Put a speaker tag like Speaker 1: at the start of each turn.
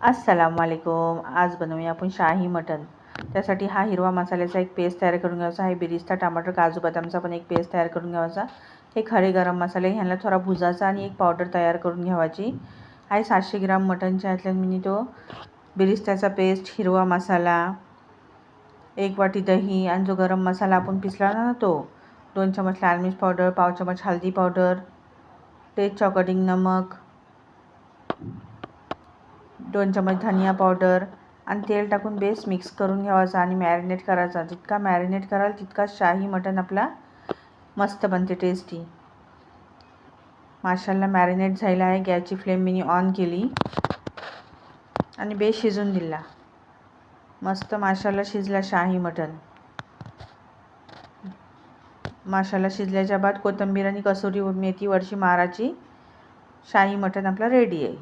Speaker 1: अस्सलामुअलैकुम। आज बनवूया आपण शाही मटन। त्यासाठी हा हिरवा मसाल्याचा एक पेस्ट तयार करून घ्यायचा आहे। बिरिस्ता टमाटर काजू बदामचा पण एक पेस्ट तयार करून घ्यायचा। हे खडे गरम मसाले ह्याला थोडा भुजाचा आणि एक पावडर तयार करून घ्यावाची आहे। 700 ग्राम मटनच्या ह्यातल्या मी तो बिरिस्त्याचा पेस्ट, हिरवा मसाला, 1 वाटी दही आणि जो गरम मसाला आपण पिसला ना तो, 2 चमच लाल मिर्च पावडर, पाव चमच हल्दी पावडर, टेस्ट अकॉर्डिंग नमक, 2 चमच धनिया पावडर आणि तेल टाकून बेस मिक्स करून घ्यायचा आणि मॅरिनेट करायचा। जितका मॅरिनेट कराल तितका शाही मटन आपला मस्त बनते, टेस्टी। माशाल्लाह मॅरिनेट झाला आहे। गॅसची फ्लेम मी ऑन केली आणि बेस शिजून दिला। मस्त माशाल्लाह शिजला शाही मटन। माशाल्लाह शिजल्याच्या बाद कोथिंबीर आणि कसुरी मेथी वरची माराची। शाही मटन आपला रेडी आहे।